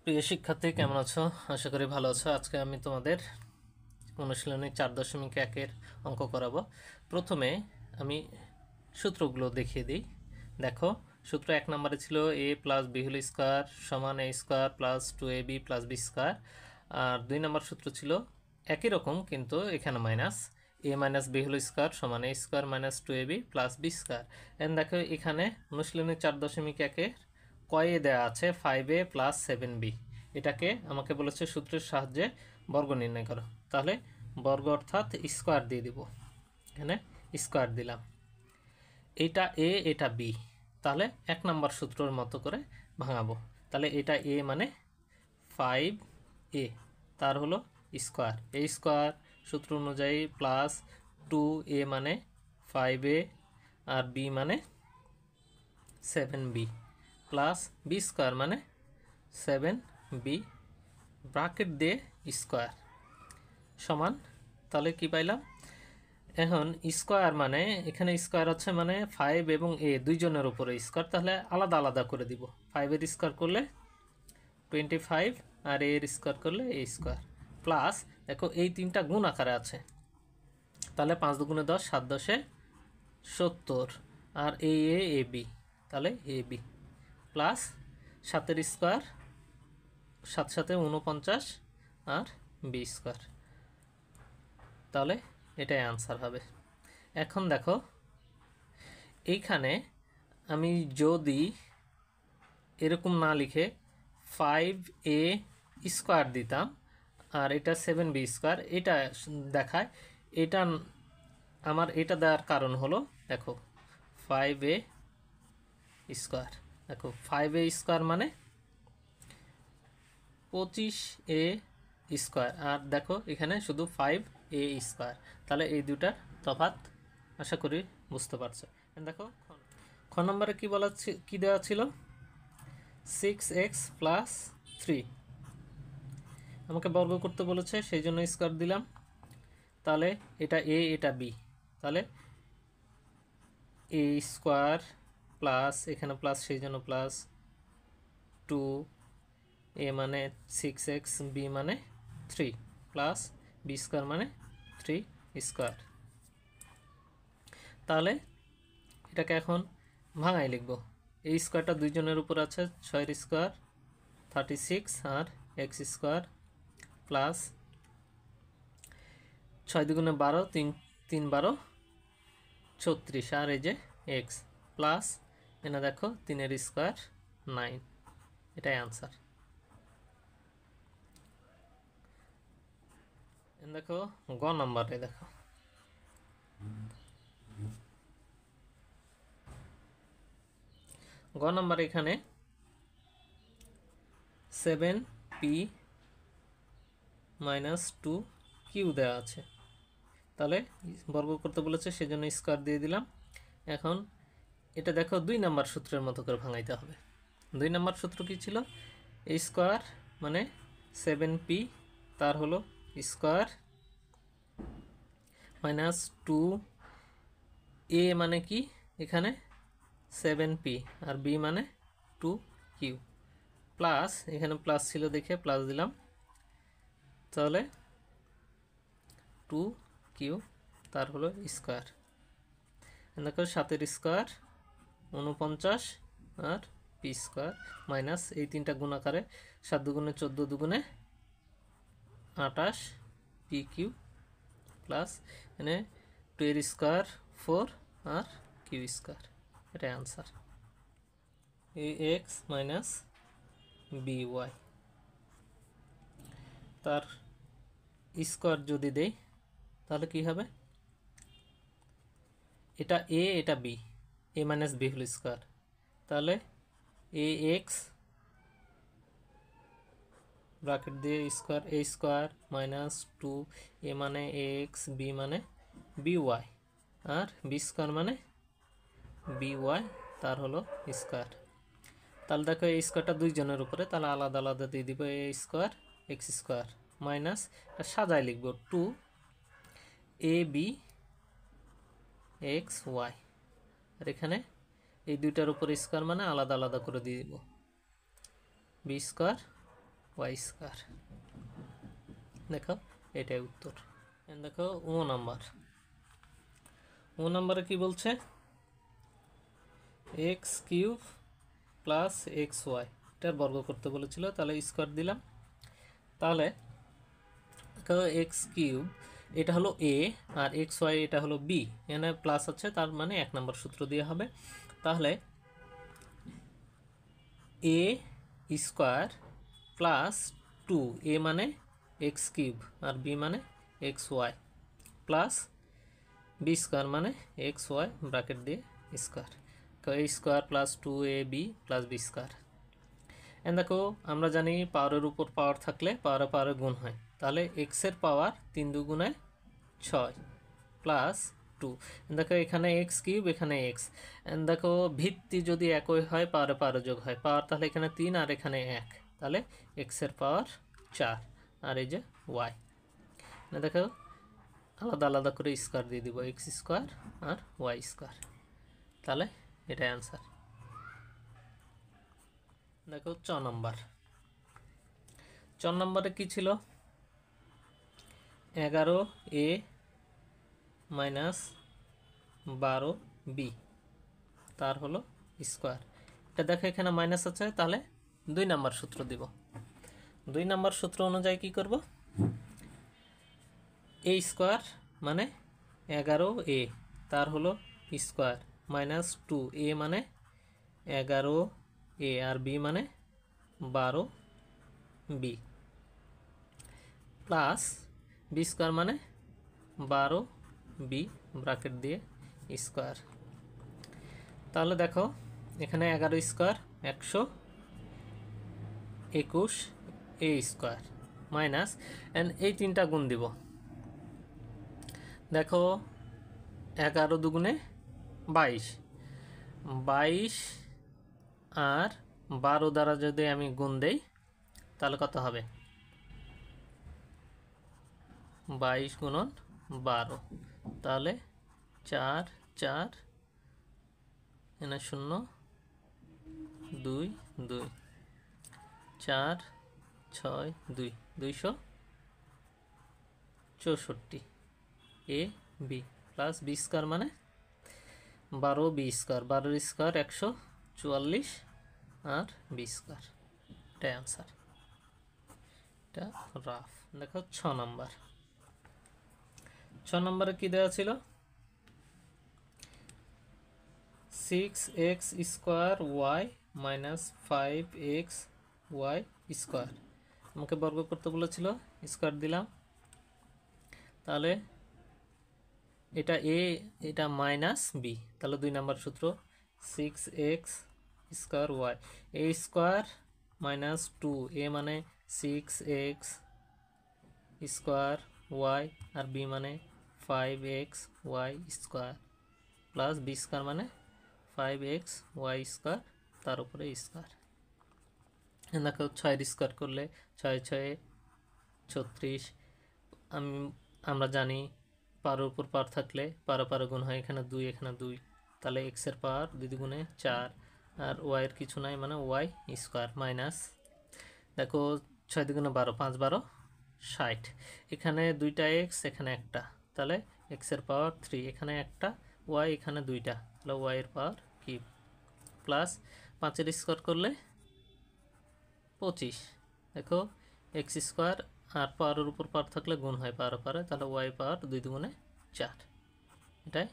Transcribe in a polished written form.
প্রিয় শিক্ষার্থী, কেমন আছো? আশা করি ভালো আছো। আজকে আমি তোমাদের অনুশীলনী 4.1-এর অঙ্ক করাবো। প্রথমে আমি সূত্রগুলো দেখিয়ে দিই। দেখো, সূত্র 1 নম্বরে ছিল a plus b whole square সমান a square plus 2ab plus b square. আর 2 নম্বর সূত্র ছিল একই রকম, কিন্তু এখানে minus a minus b whole square সমান a square minus 2ab plus b square. And দেখো, এখানে অনুশীলনী 4.1-এর কয়ে দেওয়া আছে 5a প্লাস 7b। এটাকে আমাকে বলেছে সূত্রের সাহায্যে বর্গ নির্ণয় করো। তাহলে বর্গ অর্থাৎ স্কোয়ার দিয়ে দিব, এখানে স্কোয়ার দিলাম। এটা এ, এটা বি, তাহলে 1 নম্বর সূত্রের মতো করে ভাঙাবো। তাহলে এটা এ মানে 5a, তার হলো স্কোয়ার, এ স্কোয়ার সূত্র অনুযায়ী প্লাস 2a মানে 5a আর বি মানে 7b প্লাস বি স্কোয়ার মানে 7b ব্র্যাকেট দিয়ে স্কোয়ার সমান। তাহলে কি পাইলাম? এখন স্কোয়ার মানে এখানে স্কোয়ার হচ্ছে মানে 5 এবং এ দুইজনের উপরে স্কোয়ার, তাহলে আলাদা আলাদা করে দিব। 5-এর স্কোয়ার করলে 25 আর এর স্কোয়ার করলে এ স্কোয়ার প্লাস, দেখো এই তিনটা গুণ আকারে আছে, তাহলে 5 দুগুণে 10, 7 10 70 আর এ এ বি, তাহলে এ বি প্লাস 7-এর স্কোয়ার 7 7 49 আর বি স্কোয়ার, তাহলে এটাই আনসার হবে। এখন দেখো, এইখানে আমি যদি এরকম না লিখে 5a স্কোয়ার দিতাম আর এটা 7b স্কোয়ার, এটা দেখায়। এটা আমার এটা দেওয়ার কারণ হলো, দেখো 5a স্কোয়ার, দেখো 5a স্কোয়ার মানে 25a স্কোয়ার, আর দেখো এখানে শুধু 5a স্কোয়ার, তাহলে এই দুটার তফাৎ আশা করি বুঝতে পারছো। দেখো খ নম্বরে কি দেওয়া ছিল, 6x প্লাস 3, আমাকে বর্গ করতে বলেছে, সেই জন্য স্কোয়ার দিলাম। তাহলে এটা এ, এটা বি, তাহলে এ স্কোয়ার প্লাস এখানে প্লাস, সেই জন্য প্লাস 2, এ মানে 6x, বি মানে 3 প্লাস বি স্কোয়ার মানে 3 স্কোয়ার। তাহলে এটাকে এখন ভাঙাই লিখব। এই স্কোয়ারটা দুইজনের উপর আছে, 6-এর স্কোয়ার 36 আর এক্স স্কোয়ার প্লাস 6 দুগুণে 12, 3 3 12 36 আর এই যে এক্স প্লাস এখানে দেখো 3-এর স্কোয়ার 9, এটাই আনসার। দেখো গ নাম্বারে, দেখো গ নাম্বার এখানে 7p মাইনাস 2q দেওয়া আছে, তাহলে বর্গ করতে বলেছে, সেজন্য স্কোয়ার দিয়ে দিলাম। এখন এটা দেখো 2 নম্বর সূত্রের মতো করে ভাঙাইতে হবে। 2 নম্বর সূত্র কি ছিল, এ স্কোয়ার মানে 7p, তার হলো স্কোয়ার মাইনাস 2a মানে কি এখানে 7p আর b মানে 2q প্লাস, এখানে প্লাস ছিল দেখে প্লাস দিলাম, তাহলে 2q তার হলো স্কোয়ার। দেখো 7-এর স্কোয়ার 49 আর পি স্কোয়ার মাইনাস এই তিনটা গুণ আকারে 7 দুগুণে 14 দুগুণে 28 পি কিউ প্লাস এখানে 2-এর স্কোয়ার 4 আর কিউ স্কোয়ার, এটাই আনসার। এ এক্স মাইনাস বি ওয়াই, তার স্কোয়ার যদি দেই তাহলে কি হবে, এটা এ, এটা বি, এ মাইনাস বি হোল স্কোয়ার, তাহলে এ এক্স ব্র্যাকেট দিয়ে square, a square minus 2a মানে এ এক্স, বি মানে বি ওয়াই আর বি স্কোয়ার মানে বি ওয়াই, তার হলো স্কোয়ার। তাহলে দেখো এই স্কোয়ারটা দুইজনের উপরে, তাহলে আলাদা আলাদা দিয়ে দিব, এ স্কোয়ার এক্স স্কোয়ার মাইনাস সাজায় লিখব 2ab এক্স ওয়াই, আর এখানে এই দুইটার উপর স্কোয়ার মানে আলাদা আলাদা করে দিয়ে দিব, বি স্কোয়ার ওয়াই স্কোয়ার। দেখো এটাই উত্তর। দেখো ও নাম্বারে কি বলছে, x cube plus x y, এটার বর্গ করতে বলেছিল, তাহলে স্কোয়ার দিলাম। তাহলে এক্স কিউব এটা হলো এ আর এক্স ওয়াই এটা হলো বি, এখানে প্লাস আছে তার মানে 1 নম্বর সূত্র দিয়ে হবে। তাহলে এ স্কোয়ার প্লাস 2, এ মানে এক্স কিউব আর বি মানে x y, plus b square মানে এক্স ওয়াই ব্র্যাকেট দিয়ে square, a square plus 2ab plus b square. দেখো আমরা জানি পাওয়ারের উপর পাওয়ার থাকলে পাওয়ারে গুণ হয়, তাহলে এক্সের পাওয়ার 3 দুগুণে 6 প্লাস 2। দেখো এখানে এক্স কিউব এখানে এক্স, দেখো ভিত্তি যদি একই হয় পাওয়ারে যোগ হয়, পাওয়ার তাহলে এখানে 3 আর এখানে 1, তাহলে এক্সের পাওয়ার 4 আর এই যে ওয়াই। দেখো আলাদা আলাদা করে স্কোয়ার দিয়ে দিব, এক্স স্কোয়ার আর ওয়াই স্কোয়ার, তাহলে এটাই অ্যান্সার। দেখো 4 নম্বরে কি ছিল, 11a মাইনাস 12b তার হলো স্কোয়ার। এটা দেখো এখানে মাইনাস আছে, তাহলে 2 নম্বর সূত্র দিব। 2 নম্বর সূত্র অনুযায়ী কি করব, এ স্কোয়ার মানে 11a তার হলো স্কোয়ার মাইনাস 2, এ মানে 11a আর বি মানে 12b প্লাস বি স্কোয়ার মানে 12b ব্র্যাকেট দিয়ে স্কোয়ার। তাহলে দেখো এখানে 11 স্কোয়ার 121 এ স্কোয়ার মাইনাস এই 3টা গুণ দিব। দেখো 11 দুগুণে 22 আর 12 দ্বারা যদি আমি গুণ দেই তাহলে কত হবে, 22 গুণন 12, তাহলে 4 4 এখানে 0 2 2 4 6 2 264 a b plus b square মানে 12b স্কোয়ার, 12 স্কোয়ার 144 আর বি স্কোয়ার, এটাই আনসার। এটা রাফ। দেখো 6 নম্বরে কি দেওয়া ছিল, 6x square y minus 5x Y square, আমাকে বর্গ করতে বলেছিল, স্কোয়ার দিলাম। তাহলে এটা এ এটা মাইনাস বি, তাহলে 2 নম্বর সূত্র 6x square y, a square minus 2, a মানে 6x স্কোয়ার ওয়াই আর বি মানে 5x Y square plus b square মানে 5x ওয়াই স্কোয়ার তার উপরে স্কোয়ার। দেখো 6 স্কোয়ার করলে 6 6 36, আমরা জানি পাওয়ারের উপর পাওয়ার থাকলে পাওয়ারে গুণ হয়, এখানে 2 এখানে 2, তাহলে এক্সের পাওয়ার 2 দুগুণে 4 আর ওয়াইয়ের কিছু নাই মানে ওয়াই স্কোয়ার মাইনাস, দেখো 6 দুগুণে 12 5 12 60, এখানে 2টা এক্স এখানে একটা, তাহলে এক্সের পাওয়ার 3, এখানে একটা ওয়াই এখানে 2টা, তাহলে ওয়াইয়ের পাওয়ার কিউব প্লাস 5 স্কোয়ার করলে 25, দেখো এক্স স্কোয়ার আর পাওয়ারের উপর পাওয়ার থাকলে গুণ হয় পাওয়ারে, তাহলে ওয়াই পাওয়ার 2 দুগুণে 4, এটাই